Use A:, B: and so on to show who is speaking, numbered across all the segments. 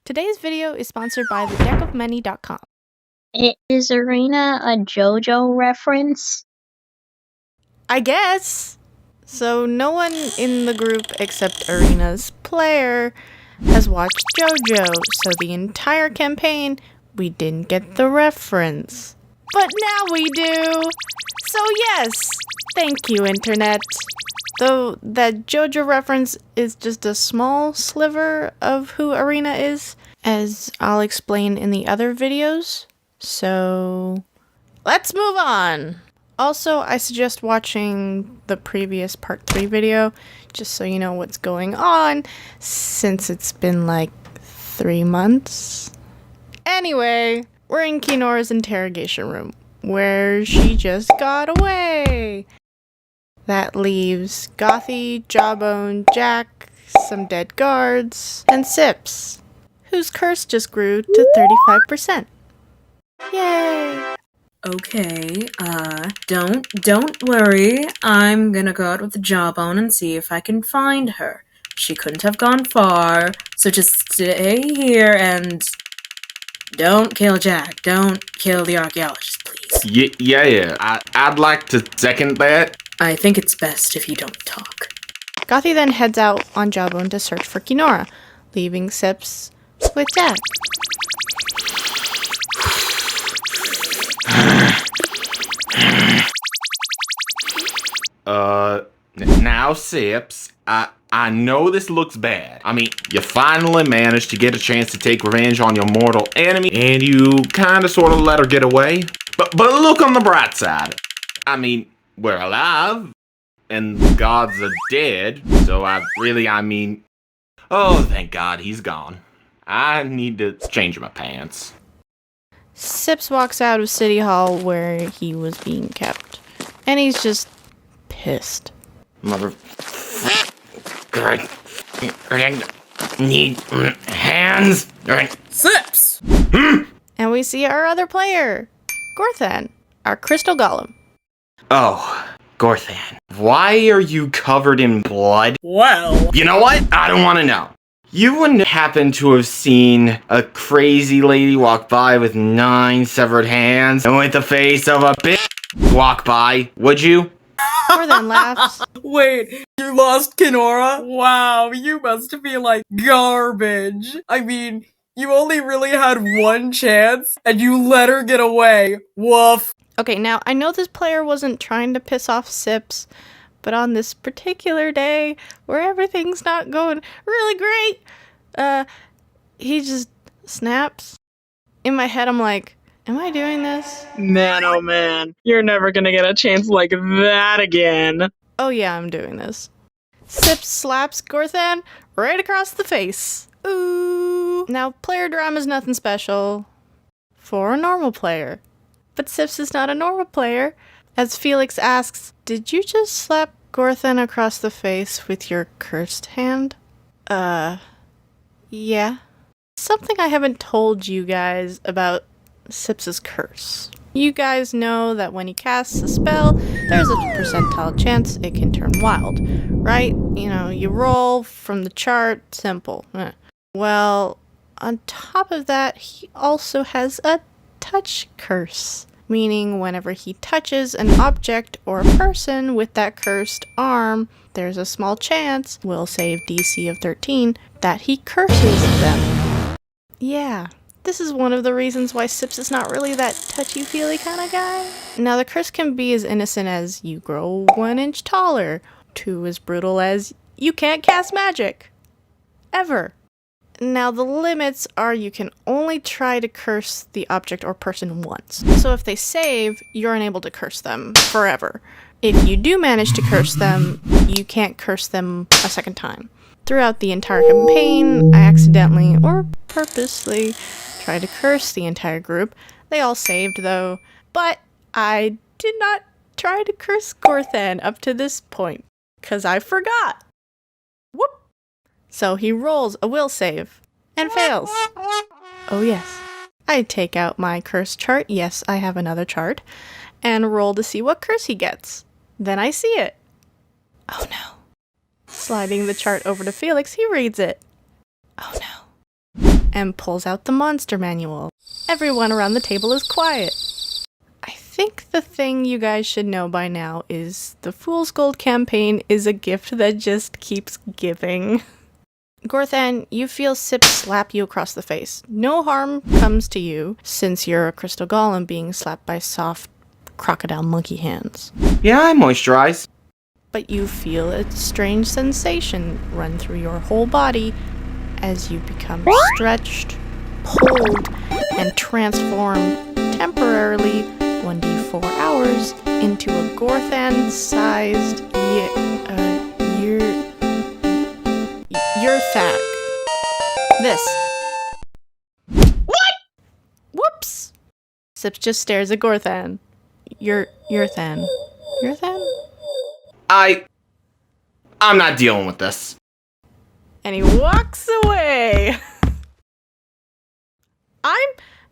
A: Today's video is sponsored by thedeckofmany.com.
B: Is Erina a JoJo reference?
A: I guess. So no one in the group except Erina's player has watched JoJo, so the entire campaign we didn't get the reference. But now we do! So yes! Thank you, Internet. Though that JoJo reference is just a small sliver of who Erina is, as I'll explain in the other videos. So let's move on! Also, I suggest watching the previous part 3 video, just so you know what's going on, since it's been like 3 months. Anyway, we're in Kinora's interrogation room, where she just got away. That leaves Gothi, Jawbone, Jack, some dead guards, and Sips, whose curse just grew to 35%. Yay!
C: Okay, don't worry. I'm gonna go out with the Jawbone and see if I can find her. She couldn't have gone far, so just stay here and don't kill Jack. Don't kill the archaeologist, please.
D: Yeah. I'd like to second that.
C: I think it's best if you don't talk.
A: Gothi then heads out on Jawbone to search for Kinora, leaving Sips with Jack.
D: Now, Sips, I know this looks bad. I mean, you finally managed to get a chance to take revenge on your mortal enemy, and you kinda sorta let her get away. But look on the bright side. I mean, we're alive, and the gods are dead, so oh, thank God he's gone. I need to change my pants.
A: Sips walks out of City Hall where he was being kept, and he's just pissed.
D: Need hands.
C: Sips!
A: And we see our other player, Gorthan, our crystal golem.
D: Oh, Gorthan, why are you covered in blood?
C: Well,
D: You know what? I don't want to know. You wouldn't happen to have seen a crazy lady walk by with 9 severed hands and with the face of a bitch walk by, would you?
A: Gorthan laughs.
C: wait, you lost Kinora? Wow, you must be like garbage. I mean, you only really had one chance, and you let her get away. Woof.
A: Okay, now I know this player wasn't trying to piss off Sips, but on this particular day where everything's not going really great, he just snaps. In my head, I'm like, am I doing this?
E: Man, oh man, you're never gonna get a chance like that again.
A: Oh yeah, I'm doing this. Sips slaps Gorthan right across the face. Ooh. Now, player drama's nothing special for a normal player. But Sips is not a normal player. As Felix asks, did you just slap Gorthan across the face with your cursed hand? Yeah. Something I haven't told you guys about Sips's curse. You guys know that when he casts a spell, there's a percentile chance it can turn wild, right? You know, you roll from the chart, simple. Well, on top of that, he also has a touch curse, meaning whenever he touches an object or a person with that cursed arm, there's a small chance, we'll save DC of 13, that he curses them. Yeah. This is one of the reasons why Sips is not really that touchy-feely kind of guy. Now, the curse can be as innocent as you grow 1 inch taller, to as brutal as you can't cast magic. Ever. Now, the limits are you can only try to curse the object or person once. So if they save, you're unable to curse them forever. If you do manage to curse them, you can't curse them a second time. Throughout the entire campaign, I accidentally, or purposely, tried to curse the entire group. They all saved though, but I did not try to curse Gorthan up to this point, cause I forgot. Whoop! So he rolls a will save, and fails. Oh yes. I take out my curse chart, yes I have another chart, and roll to see what curse he gets. Then I see it. Oh no. Sliding the chart over to Felix, he reads it. Oh no. and pulls out the monster manual. Everyone around the table is quiet. I think the thing you guys should know by now is the Fool's Gold campaign is a gift that just keeps giving. Gorthan, you feel Sip slap you across the face. No harm comes to you, since you're a crystal golem being slapped by soft crocodile monkey hands.
D: Yeah, I moisturize.
A: But you feel a strange sensation run through your whole body as you become stretched, pulled, and transformed temporarily 1d4 hours into a Gorthan-sized Yurthak. This. What? Whoops! Sips just stares at Gorthan. Yurthan. Yurthan?
D: I'm not dealing with this.
A: And he walks away. I'm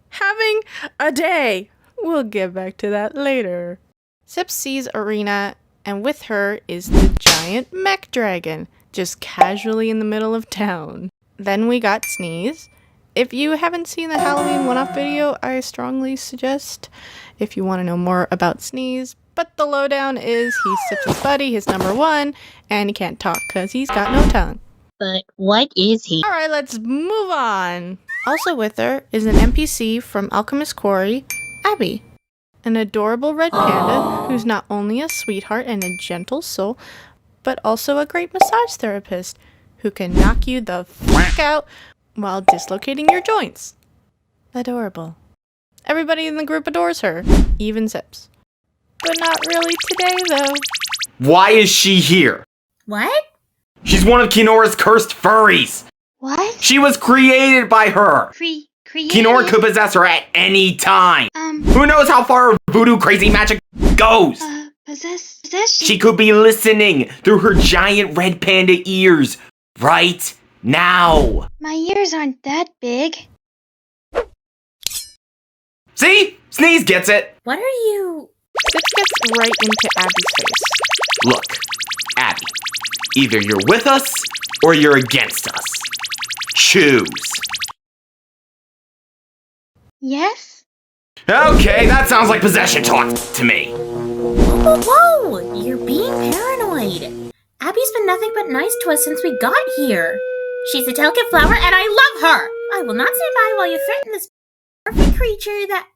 A: having a day. We'll get back to that later. Sip sees Erina, and with her is the giant mech dragon, just casually in the middle of town. Then we got Sneeze. If you haven't seen the Halloween one-off video, I strongly suggest if you want to know more about Sneeze. But the lowdown is he's Sip's buddy, his number one, and he can't talk because he's got no tongue.
B: But what is he?
A: Alright, let's move on. Also with her is an NPC from Alchemist Quarry, Abby. An adorable red panda who's not only a sweetheart and a gentle soul, but also a great massage therapist who can knock you the fuck out while dislocating your joints. Adorable. Everybody in the group adores her, even Sips. But not really today, though.
D: Why is she here?
C: What?
D: She's one of Kinora's cursed furries.
F: What?
D: She was created by her.
F: Created?
D: Kinora could possess her at any time. Who knows how far voodoo crazy magic goes?
F: Possession?
D: She could be listening through her giant red panda ears right now.
F: My ears aren't that big.
D: See? Sneeze gets it.
C: What are you...
A: Sips gets right into Abby's face.
D: Look, Abby, either you're with us or you're against us. Choose.
F: Yes?
D: Okay, that sounds like possession talk to me.
C: Whoa! You're being paranoid. Abby's been nothing but nice to us since we got here. She's a delicate flower and I love her! I will not stand by while you threaten this perfect creature that...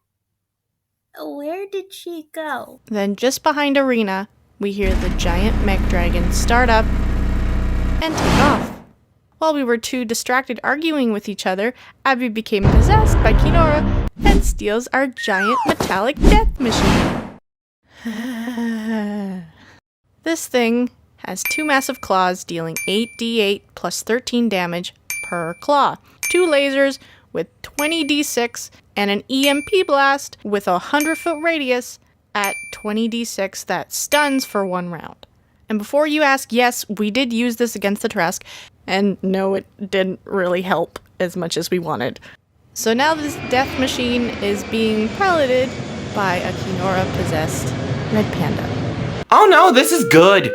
C: Where did she go?
A: Then just behind Erina, we hear the giant mech dragon start up and take off. While we were too distracted arguing with each other, Abby became possessed by Kinora and steals our giant metallic death machine. This thing has two massive claws dealing 8d8 plus 13 damage per claw, two lasers with 20d6, and an EMP blast with a 100-foot radius at 20d6 that stuns for 1 round. And before you ask, yes, we did use this against the Trask, and no, it didn't really help as much as we wanted. So now this death machine is being piloted by a Kinora-possessed red panda.
D: Oh no, this is good.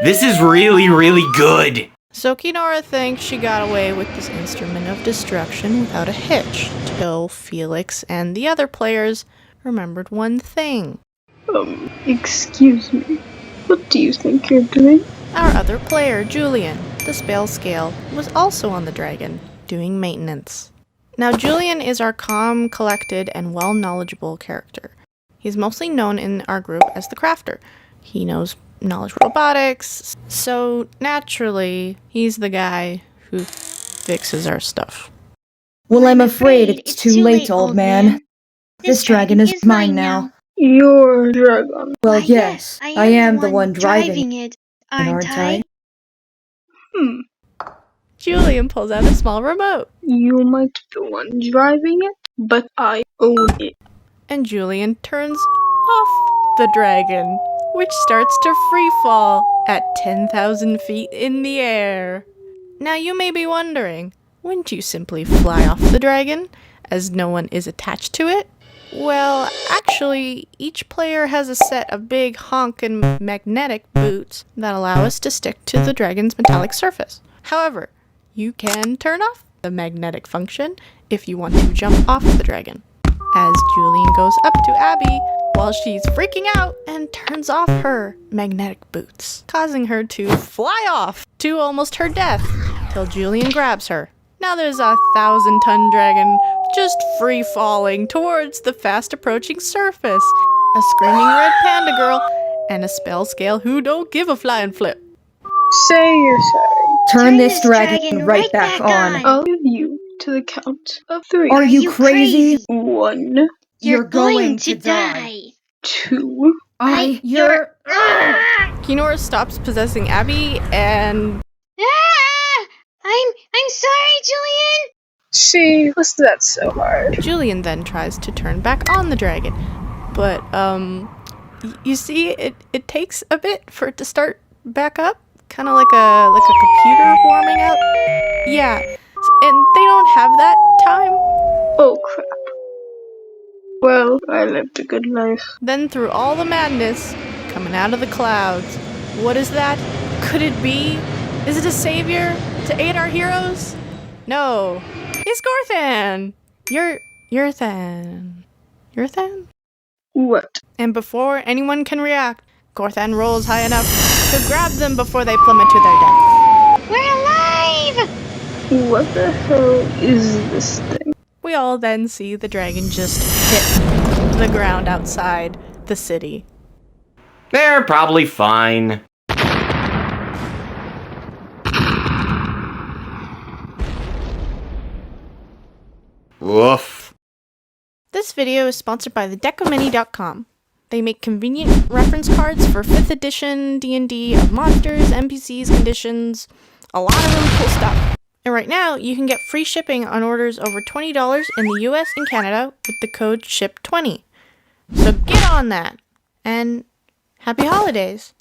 D: This is really, really good.
A: So Kinora thinks she got away with this instrument of destruction without a hitch, till Felix and the other players remembered one thing.
E: Excuse me. What do you think you're doing?
A: Our other player, Julian, the spell scale, was also on the dragon, doing maintenance. Now Julian is our calm, collected, and well-knowledgeable character. He's mostly known in our group as the Crafter. He knows knowledge robotics, so naturally, he's the guy who fixes our stuff.
G: Well, I'm afraid it's too late, old man. This dragon is mine now.
E: Your dragon.
G: Well, yes, I am the one driving
F: it,
G: aren't I?
A: Julian pulls out a small remote,
E: You might be the one driving it, but I own it.
A: and Julian turns off the dragon, which starts to freefall at 10,000 feet in the air. Now you may be wondering, wouldn't you simply fly off the dragon, as no one is attached to it? Well, actually, each player has a set of big honkin' magnetic boots that allow us to stick to the dragon's metallic surface. However, you can turn off the magnetic function if you want to jump off the dragon. As Julian goes up to Abby while she's freaking out and turns off her magnetic boots, causing her to fly off to almost her death till Julian grabs her. Now there's a 1,000-ton dragon just free falling towards the fast approaching surface. A screaming red panda girl and a spell scale who don't give a flying flip.
H: Say you're sorry.
G: Turn this dragon right back on.
H: I'll give you to the count of 3.
G: Are you crazy?
H: 1,
G: You're going to die.
H: 2.
G: You're...
A: Kinora stops possessing Abby and
F: Ah! I'm sorry, Julian.
H: See, was that so hard?
A: Julian then tries to turn back on the dragon. But, you see, it takes a bit for it to start back up. Kind of like a computer warming up. Yeah, and they don't have that time.
H: Oh crap. Well, I lived a good life.
A: Then through all the madness, coming out of the clouds, what is that? Could it be? Is it a savior to aid our heroes? No, it's Gorthan! Gorthan?
H: What?
A: And before anyone can react, Gorthan rolls high enough to grab them before they plummet to their death.
F: We're alive!
H: What the hell is this thing?
A: We all then see the dragon just hit the ground outside the city.
D: They're probably fine. Woof.
A: This video is sponsored by thedecomini.com. They make convenient reference cards for 5th edition D&D of monsters, NPCs, conditions, a lot of really cool stuff. And right now, you can get free shipping on orders over $20 in the US and Canada with the code SHIP20. So get on that, and happy holidays!